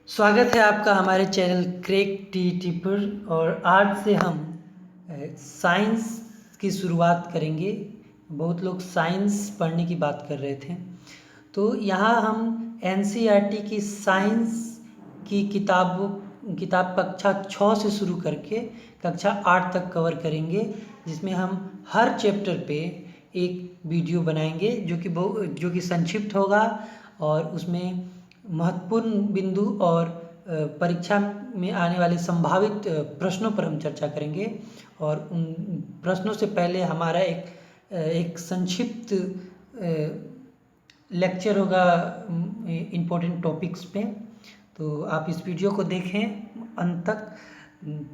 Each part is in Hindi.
स्वागत है आपका हमारे चैनल क्रैक टी पर। और आज से हम साइंस की शुरुआत करेंगे। बहुत लोग साइंस पढ़ने की बात कर रहे थे, तो यहाँ हम एनसीईआरटी की साइंस की किताब कक्षा 6 से शुरू करके कक्षा 8 तक कवर करेंगे, जिसमें हम हर चैप्टर पे एक वीडियो बनाएंगे जो कि संक्षिप्त होगा और उसमें महत्वपूर्ण बिंदु और परीक्षा में आने वाले संभावित प्रश्नों पर हम चर्चा करेंगे। और उन प्रश्नों से पहले हमारा एक संक्षिप्त लेक्चर होगा इम्पोर्टेंट टॉपिक्स पे। तो आप इस वीडियो को देखें अंत तक,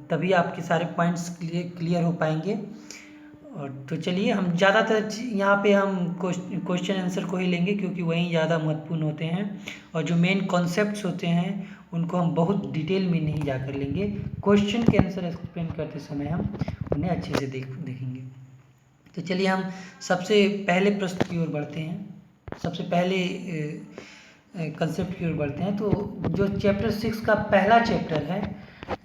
तभी आपके सारे पॉइंट्स क्लियर हो पाएंगे। और तो चलिए, हम ज़्यादातर यहाँ पे हम क्वेश्चन आंसर को ही लेंगे, क्योंकि वही ज़्यादा महत्वपूर्ण होते हैं और जो मेन कॉन्सेप्ट्स होते हैं उनको हम बहुत डिटेल में नहीं जाकर लेंगे। क्वेश्चन के आंसर एक्सप्लेन करते समय हम उन्हें अच्छे से देखेंगे। तो चलिए, हम सबसे पहले प्रश्न की ओर बढ़ते हैं, सबसे पहले कंसेप्ट की ओर बढ़ते हैं। तो जो चैप्टर 6 का पहला चैप्टर है,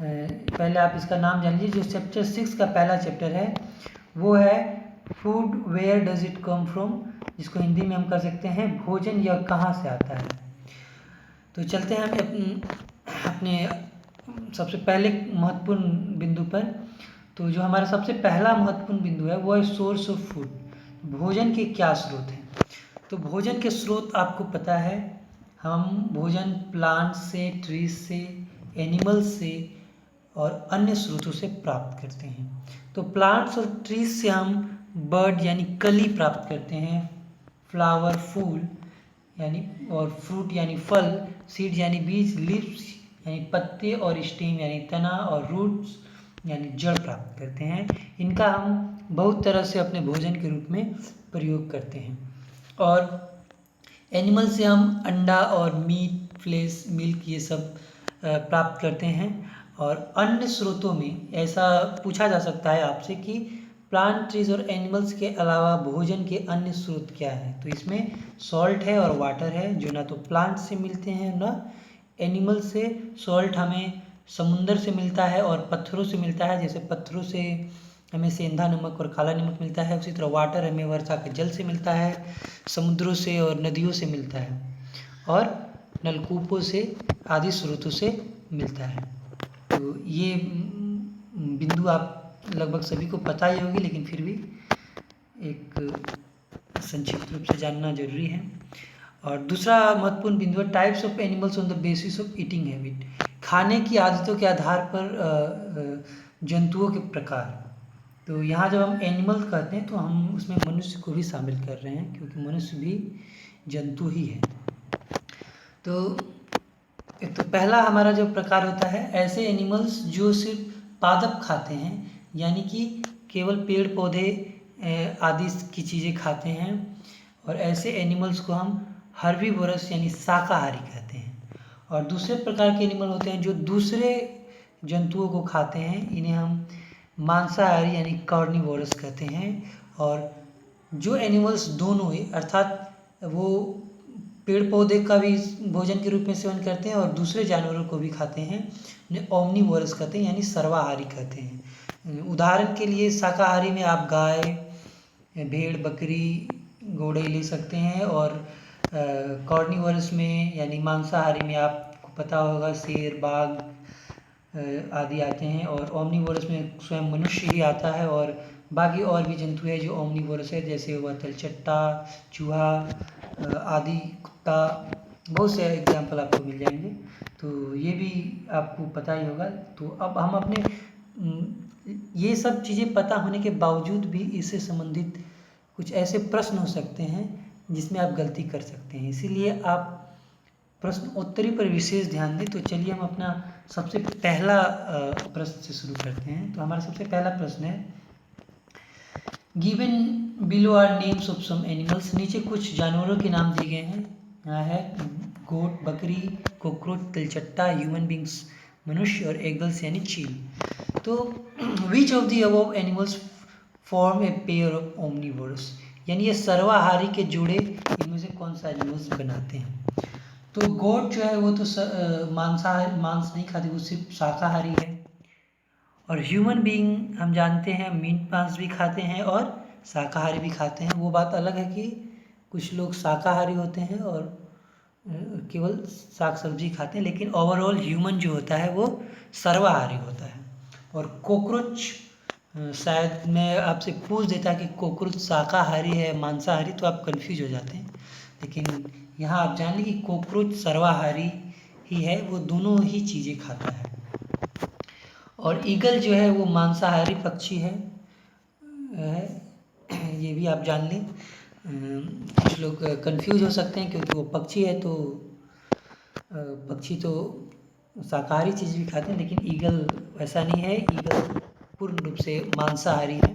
पहले आप इसका नाम जान लीजिए। जो चैप्टर 6 का पहला चैप्टर है वो है food where does it come from, जिसको हिंदी में हम कर सकते हैं भोजन यह कहाँ से आता है। तो चलते हैं हम अपने सबसे पहले महत्वपूर्ण बिंदु पर। तो जो हमारा सबसे पहला महत्वपूर्ण बिंदु है वो है सोर्स ऑफ फूड, भोजन के क्या स्रोत हैं। तो भोजन के स्रोत आपको पता है, हम भोजन प्लांट से, ट्रीज से, एनिमल्स से और अन्य स्रोतों से प्राप्त करते हैं। तो प्लांट्स और ट्रीज से हम बर्ड यानी कली प्राप्त करते हैं, फ्लावर फूल यानी और फ्रूट यानी फल, सीड यानी बीज, लीव्स यानी पत्ते और स्टेम यानी तना और रूट्स यानी जड़ प्राप्त करते हैं। इनका हम बहुत तरह से अपने भोजन के रूप में प्रयोग करते हैं। और एनिमल से हम अंडा और मीट, फ्लेश, मिल्क ये सब प्राप्त करते हैं। और अन्य स्रोतों में ऐसा पूछा जा सकता है आपसे कि प्लांट, ट्रीज और एनिमल्स के अलावा भोजन के अन्य स्रोत क्या हैं। तो इसमें सॉल्ट है और वाटर है, जो ना तो प्लांट से मिलते हैं ना एनिमल से। सॉल्ट हमें समुंदर से मिलता है और पत्थरों से मिलता है, जैसे पत्थरों से हमें सेंधा नमक और काला नमक मिलता है, उसी तरह वाटर हमें वर्षा के जल से मिलता है, समुद्रों से और नदियों से मिलता है, और नलकूपों से आदि स्रोतों से मिलता है। तो ये बिंदु आप लगभग सभी को पता ही होगी, लेकिन फिर भी एक संक्षिप्त रूप से जानना जरूरी है। और दूसरा महत्वपूर्ण बिंदु है types of animals on the basis of eating habit, खाने की आदतों के आधार पर जंतुओं के प्रकार। तो यहाँ जब हम एनिमल कहते हैं तो हम उसमें मनुष्य को भी शामिल कर रहे हैं, क्योंकि मनुष्य भी जंतु ही है। तो पहला हमारा जो प्रकार होता है, ऐसे एनिमल्स जो सिर्फ पादप खाते हैं, यानी कि केवल पेड़ पौधे आदि की चीज़ें खाते हैं। और ऐसे एनिमल्स को हम हर्बीवोरस यानी शाकाहारी कहते हैं। और दूसरे प्रकार के एनिमल होते हैं जो दूसरे जंतुओं को खाते हैं, इन्हें हम मांसाहारी यानी कार्निवोरस कहते हैं। और जो एनिमल्स दोनों ही, अर्थात वो पेड़ पौधे का भी भोजन के रूप में सेवन करते हैं और दूसरे जानवरों को भी खाते हैं, उन्हें ओमनीवोरस कहते हैं यानी सर्वाहारी कहते हैं। उदाहरण के लिए शाकाहारी में आप गाय, भेड़, बकरी, घोड़े ले सकते हैं। और कार्निवोरस में यानी मांसाहारी में आपको पता होगा शेर, बाघ आदि आते हैं। और ओमनीवोरस में स्वयं मनुष्य ही आता है, और बाकी और भी जंतु है जो ओमनीवोरस है, जैसे हुआ तलचट्टा, चूहा आदि, कुत्ता, बहुत से एग्जाम्पल आपको मिल जाएंगे। तो ये भी आपको पता ही होगा। तो अब हम अपने ये सब चीज़ें पता होने के बावजूद भी इससे संबंधित कुछ ऐसे प्रश्न हो सकते हैं जिसमें आप गलती कर सकते हैं, इसीलिए आप प्रश्न उत्तरी पर विशेष ध्यान दें। तो चलिए, हम अपना सबसे पहला प्रश्न से शुरू करते हैं। तो हमारा सबसे पहला प्रश्न है, given below are names of some animals, नीचे कुछ जानवरों के नाम दिए गए हैं। यहाँ है गोट, बकरी, कॉकरोच, तिलचट्टा, ह्यूमन बींग्स मनुष्य, और एगल्स यानी चील। तो विच of the above animals form a pair of omnivorous, यानी ये सर्वाहारी के जोड़े इनमें से कौन सा एनिमल्स बनाते हैं। तो गोट जो है वो तो मांस नहीं खाती, वो सिर्फ शाकाहारी है। और ह्यूमन बीइंग हम जानते हैं मीट मांस भी खाते हैं और शाकाहारी भी खाते हैं। वो बात अलग है कि कुछ लोग शाकाहारी होते हैं और केवल साग सब्जी खाते हैं, लेकिन ओवरऑल ह्यूमन जो होता है वो सर्वाहारी होता है। और कॉकरोच, शायद मैं आपसे पूछ देता कि कॉकरोच शाकाहारी है मांसाहारी, तो आप कंफ्यूज हो जाते हैं, लेकिन यहाँ आप जान लीजिए कि कॉकरोच सर्वाहारी ही है, वो दोनों ही चीज़ें खाता है। और ईगल जो है वो मांसाहारी पक्षी है, ये भी आप जान लें। कुछ लोग कंफ्यूज हो सकते हैं क्योंकि वो पक्षी है, तो पक्षी तो शाकाहारी चीज़ भी खाते हैं, लेकिन ईगल वैसा नहीं है, ईगल पूर्ण रूप से मांसाहारी है।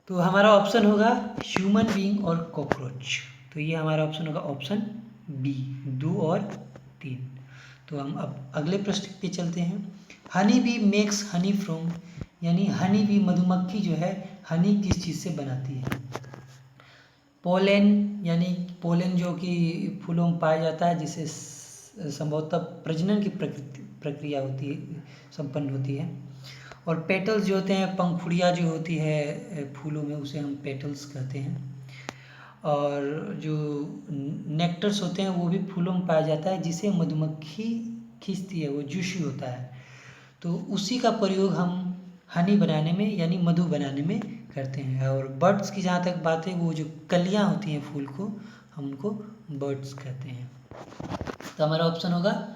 तो हमारा ऑप्शन होगा ह्यूमन बीइंग और कॉकरोच। तो ये हमारा ऑप्शन होगा ऑप्शन बी, 2 और 3। तो हम अब अगले प्रश्न पे चलते हैं। Honey bee makes honey from, यानी हनी बी मधुमक्खी जो है हनी किस चीज़ से बनाती है? पोलन, यानी पोलन जो कि फूलों में पाया जाता है, जिसे संभवतः प्रजनन की प्रक्रिया होती है, संपन्न होती है। और पेटल्स जो होते हैं, पंखुड़ियाँ जो होती है फूलों में, उसे हम पेटल्स कहते हैं। और जो नेक्टर्स होते हैं वो भी फूलों में पाया जाता है, जिसे मधुमक्खी खींचती है, वो जूशी होता है। तो उसी का प्रयोग हम हनी बनाने में यानी मधु बनाने में करते हैं। और बर्ड्स की जहाँ तक बात है, वो जो कलियाँ होती हैं फूल को, हम उनको बर्ड्स कहते हैं। तो हमारा ऑप्शन होगा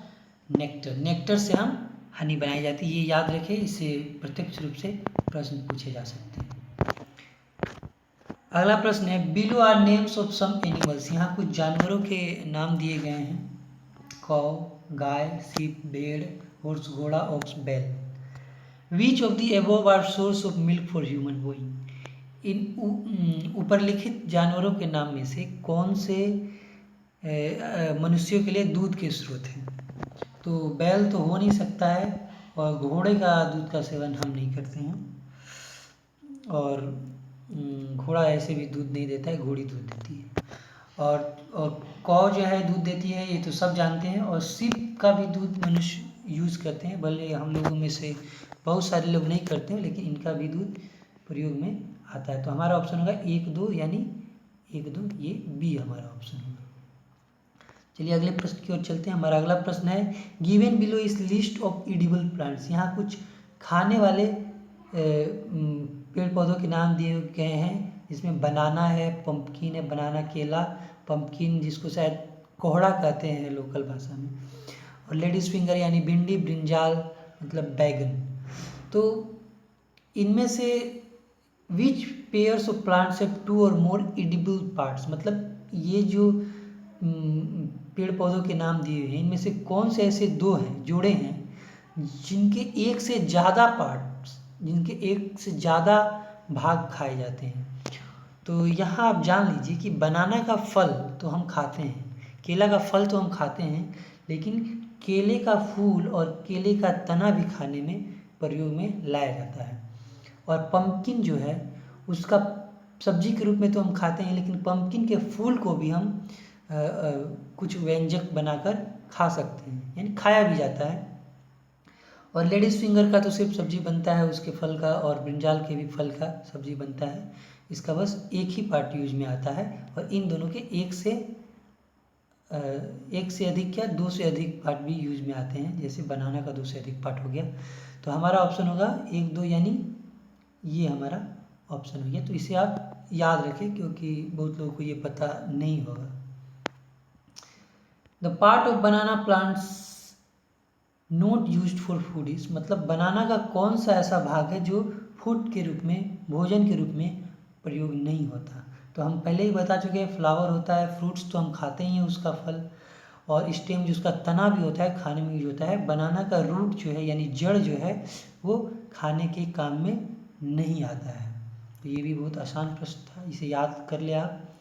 नेक्टर। नेक्टर से हम हनी बनाई जाती है, ये याद रखें, इससे प्रत्यक्ष रूप से प्रश्न पूछे जा सकते हैं। अगला प्रश्न है below are names of some animals. यहाँ कुछ जानवरों के नाम दिए गए हैं। कौ, गाय, सीप, भेड़, हॉर्स, घोड़ा, ऑक्स, बैल। Which of the above are source of milk for human being. इन ऊपर लिखित जानवरों के नाम में से कौन से मनुष्यों के लिए दूध के स्रोत हैं? तो बैल तो हो नहीं सकता है, और घोड़े का दूध का सेवन हम नहीं करते हैं, और घोड़ा ऐसे भी दूध नहीं देता है, घोड़ी दूध देती है। और कौ जो है दूध देती है, ये तो सब जानते हैं। और सीप का भी दूध मनुष्य यूज़ करते हैं, भले हम लोगों में से बहुत सारे लोग नहीं करते हैं, लेकिन इनका भी दूध प्रयोग में आता है। तो हमारा ऑप्शन होगा 1, 2, यानी 1, 2, ये बी हमारा ऑप्शन होगा। चलिए अगले प्रश्न की ओर चलते हैं। हमारा अगला प्रश्न है गिवन बिलो इस लिस्ट ऑफ एडिबल प्लांट्स। यहाँ कुछ खाने वाले पेड़ पौधों के नाम दिए गए हैं, जिसमें बनाना है, पंपकिन है, बनाना केला, पंपकिन जिसको शायद कोहड़ा कहते हैं लोकल भाषा में, और लेडीज फिंगर यानी भिंडी, ब्रिंजाल मतलब बैगन। तो इनमें से विच पेयर्स ऑफ प्लांट्स हैव 2 और मोर एडिबल पार्ट्स, मतलब ये जो पेड़ पौधों के नाम दिए हैं, इनमें से कौन से ऐसे 2 हैं, जोड़े हैं, जिनके एक से ज़्यादा पार्ट्स, जिनके एक से ज़्यादा भाग खाए जाते हैं? तो यहाँ आप जान लीजिए कि बनाना का फल तो हम खाते हैं, केला का फल तो हम खाते हैं, लेकिन केले का फूल और केले का तना भी खाने में प्रयोग में लाया जाता है। और पंपकिन जो है उसका सब्जी के रूप में तो हम खाते हैं, लेकिन पंपकिन के फूल को भी हम कुछ व्यंजक बनाकर खा सकते हैं, यानी खाया भी जाता है। और लेडीज फिंगर का तो सिर्फ सब्जी बनता है उसके फल का, और ब्रिंजाल के भी फल का सब्जी बनता है, इसका बस एक ही पार्ट यूज में आता है। और इन दोनों के एक से अधिक या 2 से अधिक पार्ट भी यूज में आते हैं, जैसे बनाना का 2 से अधिक पार्ट हो गया। तो हमारा ऑप्शन होगा 1, 2, यानी ये हमारा ऑप्शन हो गया। तो इसे आप याद रखें क्योंकि बहुत लोगों को ये पता नहीं होगा। The part of banana plants not used for food is, मतलब बनाना का कौन सा ऐसा भाग है जो फूड के रूप में, भोजन के रूप में प्रयोग नहीं होता? तो हम पहले ही बता चुके हैं, फ्लावर होता है, फ्रूट्स तो हम खाते ही हैं उसका फल, और स्टेम जो उसका तना भी होता है खाने में यूज होता है। बनाना का रूट जो है यानी जड़ जो है वो खाने के काम में नहीं आता है। तो ये भी बहुत आसान प्रश्न था, इसे याद कर ले आप।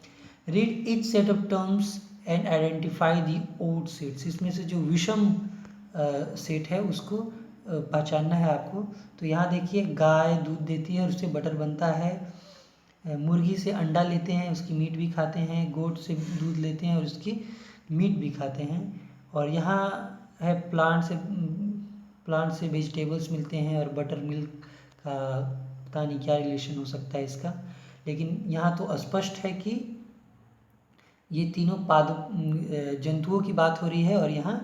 Read each set of terms and identify the odd sets. इसमें से जो विषम सेट है उसको पहचानना है आपको। तो यहाँ देखिए, गाय दूध देती है और उससे बटर बनता है, मुर्गी से अंडा लेते हैं, उसकी मीट भी खाते हैं, गोट से दूध लेते हैं और उसकी मीट भी खाते हैं। और यहाँ है प्लांट से वेजिटेबल्स मिलते हैं, और बटर मिल्क का पता नहीं क्या रिलेशन हो सकता है इसका, लेकिन यहाँ तो स्पष्ट है कि ये तीनों जंतुओं की बात हो रही है, और यहाँ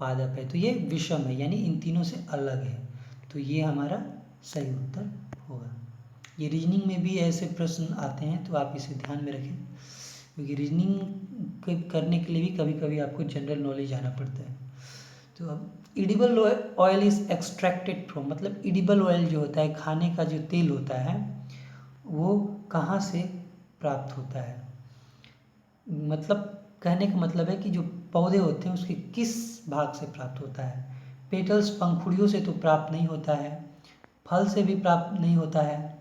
पादप है, तो ये विषम है, यानी इन तीनों से अलग है। तो ये हमारा सही उत्तर होगा। ये रीजनिंग में भी ऐसे प्रश्न आते हैं, तो आप इसे ध्यान में रखें, क्योंकि रीजनिंग करने के लिए भी कभी कभी आपको जनरल नॉलेज आना पड़ता है। तो अब edible oil is extracted from, मतलब इडिबल ऑयल जो होता है, खाने का जो तेल होता है, वो कहाँ से प्राप्त होता है। मतलब कहने का मतलब है कि जो पौधे होते हैं उसके किस भाग से प्राप्त होता है। पेटल्स, पंखुड़ियों से तो प्राप्त नहीं होता है, फल से भी प्राप्त नहीं होता है,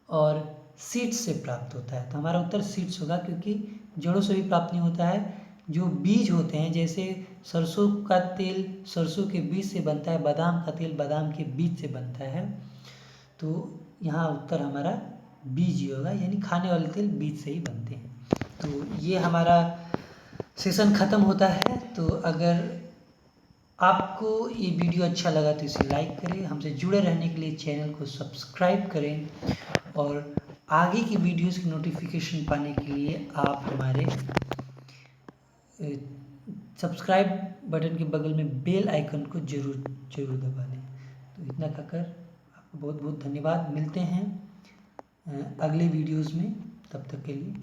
और सीड्स से प्राप्त होता है। तो हमारा उत्तर सीड्स होगा, क्योंकि जड़ों से भी प्राप्त नहीं होता है। जो बीज होते हैं, जैसे सरसों का तेल सरसों के बीज से बनता है, बादाम का तेल बादाम के बीज से बनता है। तो यहाँ उत्तर हमारा बीज ही होगा, यानी खाने वाले तेल बीज से ही बनते हैं। तो ये हमारा सेशन ख़त्म होता है। तो अगर आपको ये वीडियो अच्छा लगा तो इसे लाइक करें, हमसे जुड़े रहने के लिए चैनल को सब्सक्राइब करें, और आगे की वीडियोस की नोटिफिकेशन पाने के लिए आप हमारे सब्सक्राइब बटन के बगल में बेल आइकन को जरूर दबा दें। तो इतना कहकर आपको बहुत बहुत धन्यवाद। मिलते हैं अगले वीडियोस में, तब तक के लिए।